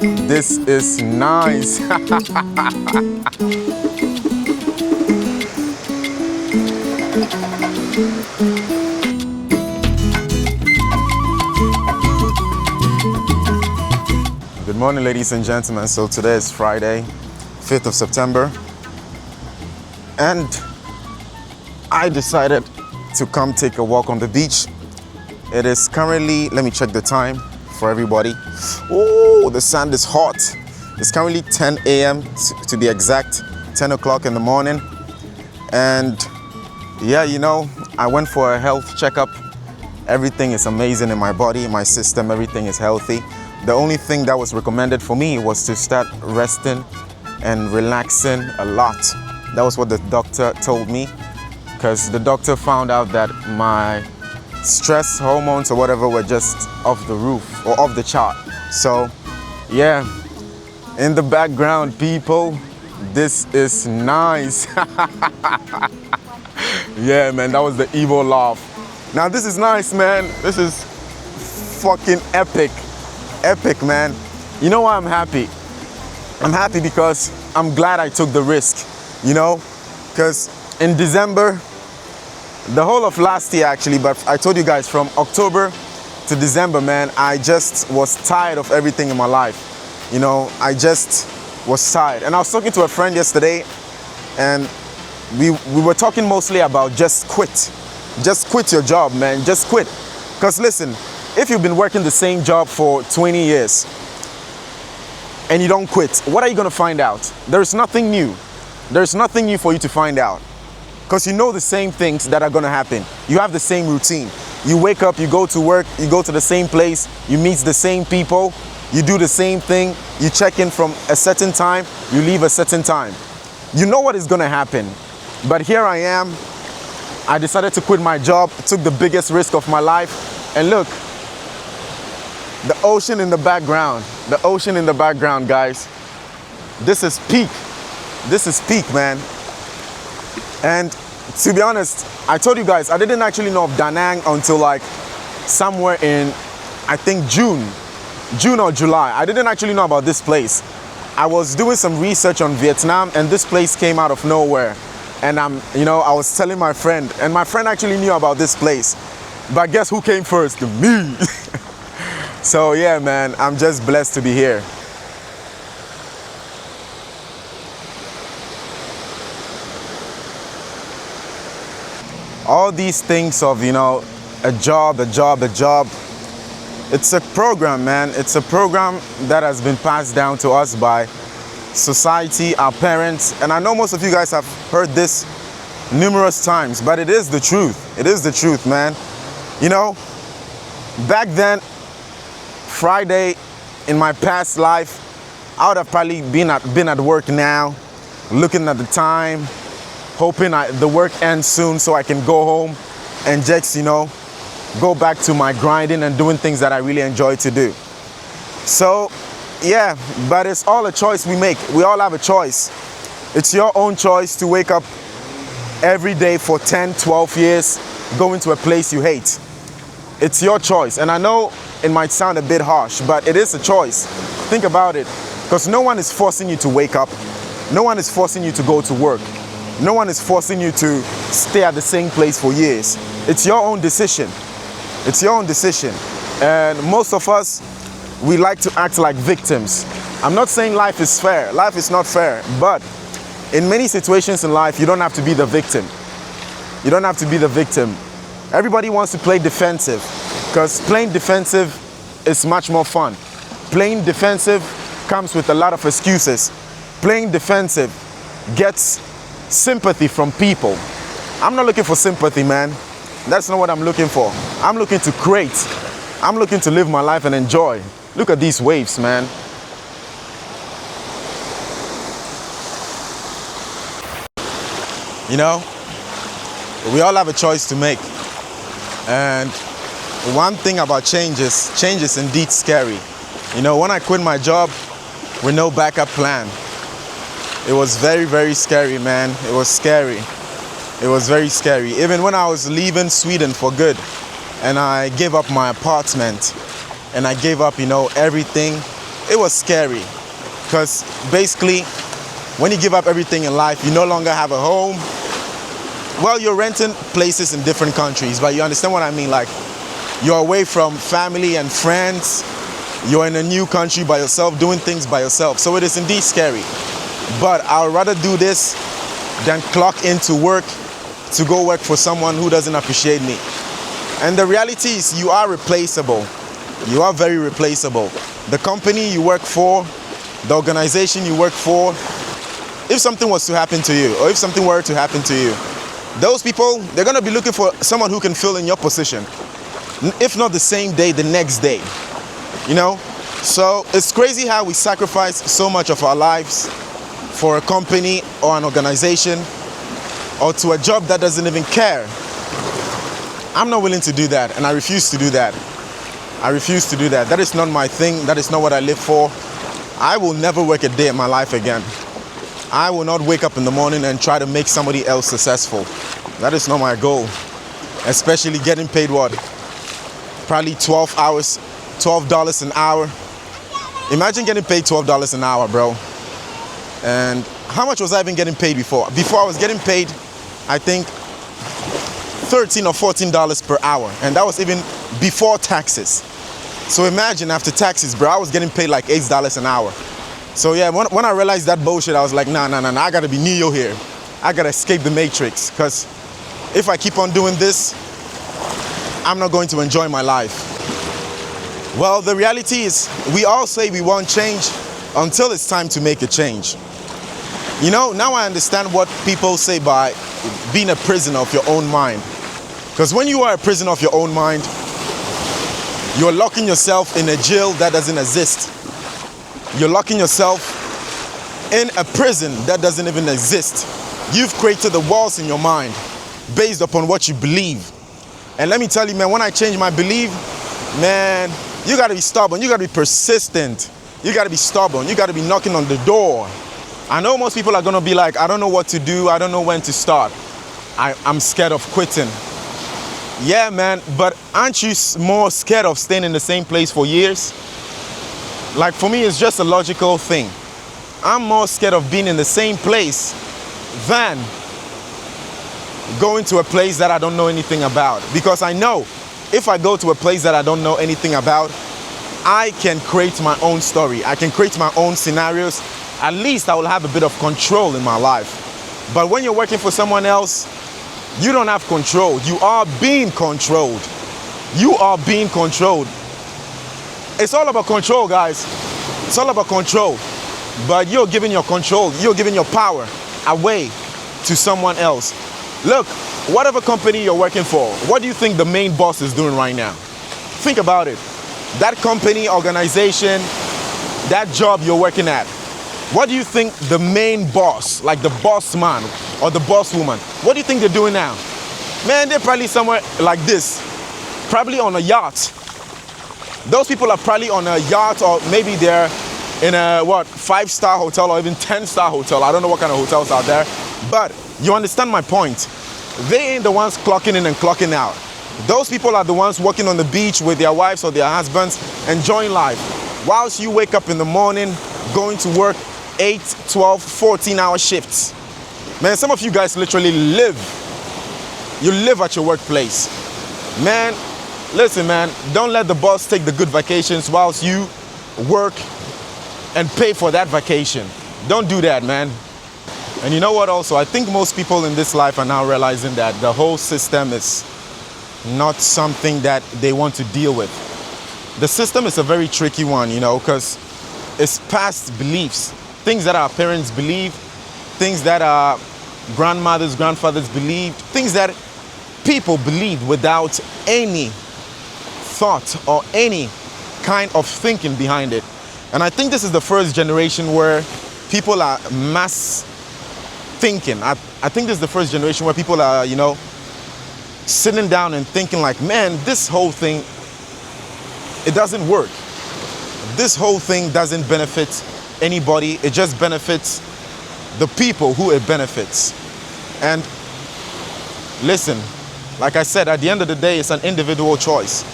This is nice. Good morning, ladies and gentlemen. So today is Friday, 5th of September, and I decided to come take a walk on the beach. It is currently, let me check the time for everybody. Oh, the sand is hot. It's currently 10 a.m. to be exact, 10 o'clock in the morning. And yeah, you know, I went for a health checkup. Everything is amazing in my body, my system, everything is healthy. The only thing that was recommended for me was to start resting and relaxing a lot. That was what the doctor told me, because the doctor found out that my stress hormones or whatever were just off the roof or off the chart. So yeah, in the background, people, this is nice. Yeah, man, that was the evil laugh. Now this is nice, man. This is fucking epic. Epic, man. You know why I'm happy? I'm happy because I'm glad I took the risk, you know? Because in December, the whole of last year actually, but I told you guys from October to December, man, I just was tired of everything in my life. You know, I just was tired. And I was talking to a friend yesterday, and we were talking mostly about just quit. Just quit your job, man. Just quit. Because listen, if you've been working the same job for 20 years and you don't quit, what are you going to find out? There's nothing new. There's nothing new for you to find out. Because you know the same things that are going to happen. You have the same routine. You wake up, you go to work, you go to the same place, you meet the same people, you do the same thing, you check in from a certain time, you leave a certain time. You know what is going to happen. But here I am. I decided to quit my job, took the biggest risk of my life, and look, the ocean in the background. The ocean in the background, guys. This is peak. This is peak, man. And to be honest, I told you guys, I didn't actually know of Da Nang until like somewhere in, I think June or July. I didn't actually know about this place. I was doing some research on Vietnam and this place came out of nowhere. And you know, I was telling my friend, and my friend actually knew about this place. But guess who came first? Me. So yeah, man, I'm just blessed to be here. All these things of, you know, a job, it's a program, man. It's a program that has been passed down to us by society, our parents. And I know most of you guys have heard this numerous times, but it is the truth. It is the truth, man. You know, back then, Friday, in my past life, I would have probably been at work now, looking at the time, hoping the work ends soon so I can go home and just, you know, go back to my grinding and doing things that I really enjoy to do. So, yeah, but it's all a choice we make. We all have a choice. It's your own choice to wake up every day for 10, 12 years, going to a place you hate. It's your choice. And I know it might sound a bit harsh, but it is a choice. Think about it. Because no one is forcing you to wake up. No one is forcing you to go to work. No one is forcing you to stay at the same place for years. It's your own decision. It's your own decision. And most of us, we like to act like victims. I'm not saying life is fair. Life is not fair. But in many situations in life, you don't have to be the victim. You don't have to be the victim. Everybody wants to play defensive, because playing defensive is much more fun. Playing defensive comes with a lot of excuses. Playing defensive gets sympathy from people. I'm not looking for sympathy, man. That's not what I'm looking for. I'm looking to create. I'm looking to live my life and enjoy. Look at these waves, man. You know, we all have a choice to make. And one thing about change is indeed scary. You know, when I quit my job with no backup plan, it was very, very scary, man. It was scary. It was very scary. Even when I was leaving Sweden for good, and I gave up my apartment, and I gave up, you know, everything, it was scary because basically when you give up everything in life, you no longer have a home. Well, you're renting places in different countries, but you understand what I mean? Like, you're away from family and friends. You're in a new country by yourself, doing things by yourself. So it is indeed scary. But I'd rather do this than clock into work to go work for someone who doesn't appreciate me. And the reality is you are replaceable. You are very replaceable. The company you work for, the organization you work for, if something was to happen to you, or if something were to happen to you, those people, they're gonna be looking for someone who can fill in your position. If not the same day, the next day, you know? So it's crazy how we sacrifice so much of our lives for a company or an organization or to a job that doesn't even care. I'm not willing to do that, and I refuse to do that. I refuse to do that. That is not my thing. That is not what I live for. I will never work a day in my life again. I will not wake up in the morning and try to make somebody else successful. That is not my goal. Especially getting paid what? Probably 12 hours, $12 an hour. Imagine getting paid $12 an hour, bro. And how much was I even getting paid before? Before I was getting paid, I think, $13 or $14 per hour. And that was even before taxes. So imagine after taxes, bro, I was getting paid like $8 an hour. So yeah, when I realized that bullshit, I was like, nah, I gotta be Neo here. I gotta escape the matrix, because if I keep on doing this, I'm not going to enjoy my life. Well, the reality is, we all say we want change until it's time to make a change. You know, now I understand what people say by being a prisoner of your own mind. Because when you are a prisoner of your own mind, you're locking yourself in a jail that doesn't exist. You're locking yourself in a prison that doesn't even exist. You've created the walls in your mind based upon what you believe. And let me tell you, man, when I change my belief, man, you gotta be stubborn, you gotta be persistent, you gotta be stubborn, you gotta be knocking on the door. I know most people are gonna be like, I don't know what to do, I don't know when to start. I'm scared of quitting. Yeah, man, but aren't you more scared of staying in the same place for years? Like, for me, it's just a logical thing. I'm more scared of being in the same place than going to a place that I don't know anything about. Because I know if I go to a place that I don't know anything about, I can create my own story. I can create my own scenarios. At least I will have a bit of control in my life. But when you're working for someone else, you don't have control. You are being controlled. You are being controlled. It's all about control, guys. It's all about control. But you're giving your control, you're giving your power away to someone else. Look, whatever company you're working for, what do you think the main boss is doing right now? Think about it. That company, organization, that job you're working at, what do you think the main boss, like the boss man or the boss woman, what do you think they're doing now? Man, they're probably somewhere like this, probably on a yacht. Those people are probably on a yacht, or maybe they're in a, 5-star hotel or even 10-star hotel. I don't know what kind of hotels out there, but you understand my point. They ain't the ones clocking in and clocking out. Those people are the ones walking on the beach with their wives or their husbands, enjoying life. Whilst you wake up in the morning, going to work 8, 12, 14-hour shifts. Man, some of you guys literally live. You live at your workplace. Man, listen, man, don't let the boss take the good vacations whilst you work and pay for that vacation. Don't do that, man. And you know what also? I think most people in this life are now realizing that the whole system is not something that they want to deal with. The system is a very tricky one, you know, because it's past beliefs. Things that our parents believe, things that our grandmothers, grandfathers believed, things that people believed without any thought or any kind of thinking behind it. And I think this is the first generation where people are mass thinking. I think this is the first generation where people are, you know, sitting down and thinking like, man, this whole thing, it doesn't work. This whole thing doesn't benefit anybody. It just benefits the people who it benefits. And listen, like I said, at the end of the day, it's an individual choice.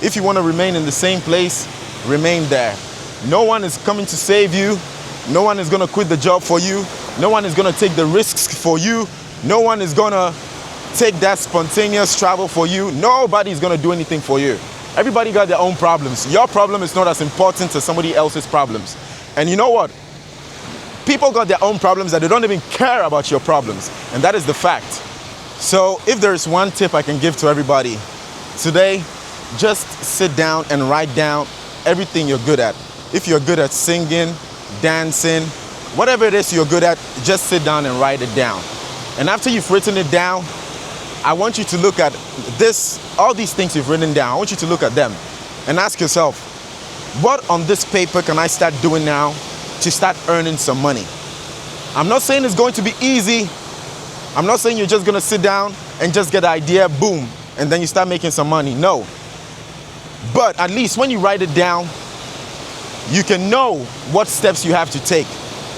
If you want to remain in the same place, remain there. No one is coming to save you. No one is gonna quit the job for you. No one is gonna take the risks for you. No one is gonna take that spontaneous travel for you. Nobody is gonna do anything for you. Everybody got their own problems. Your problem is not as important as somebody else's problems. And you know what? People got their own problems that they don't even care about your problems. And that is the fact. So if there's one tip I can give to everybody today, just sit down and write down everything you're good at. If you're good at singing, dancing, whatever it is you're good at, just sit down and write it down. And after you've written it down, I want you to look at all these things you've written down. I want you to look at them and ask yourself, what on this paper can I start doing now to start earning some money? I'm not saying it's going to be easy. I'm not saying you're just gonna sit down and just get the idea, boom, and then you start making some money. No. But at least when you write it down, you can know what steps you have to take.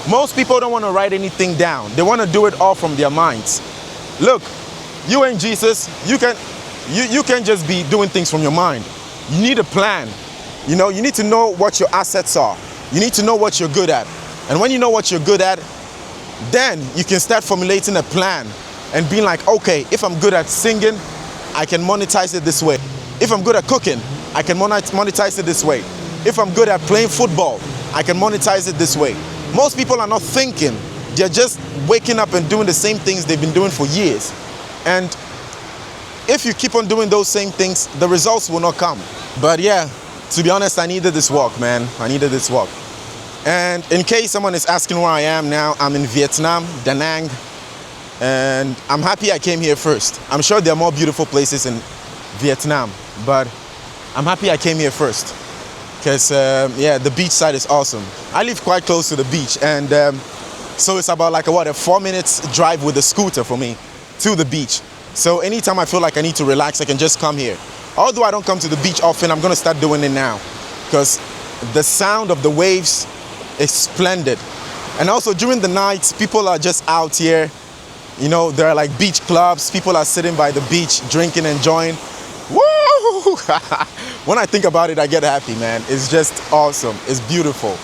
Most people don't want to write anything down. They want to do it all from their minds. Look, you ain't Jesus. You can't just be doing things from your mind. You need a plan. You know, you need to know what your assets are. You need to know what you're good at. And when you know what you're good at, then you can start formulating a plan and being like, okay, if I'm good at singing, I can monetize it this way. If I'm good at cooking, I can monetize it this way. If I'm good at playing football, I can monetize it this way. Most people are not thinking. They're just waking up and doing the same things they've been doing for years. And if you keep on doing those same things, the results will not come. But yeah, to be honest, I needed this walk, man. I needed this walk. And in case someone is asking where I am now, I'm in Vietnam, Da Nang. And I'm happy I came here first. I'm sure there are more beautiful places in Vietnam, but I'm happy I came here first. Because, yeah, the beach side is awesome. I live quite close to the beach, and so it's about like a 4 minutes drive with a scooter for me to the beach. So anytime I feel like I need to relax, I can just come here. Although I don't come to the beach often, I'm gonna start doing it now because the sound of the waves is splendid. And also during the nights, people are just out here. You know, there are like beach clubs. People are sitting by the beach, drinking, enjoying. Woo! When I think about it, I get happy, man. It's just awesome. It's beautiful.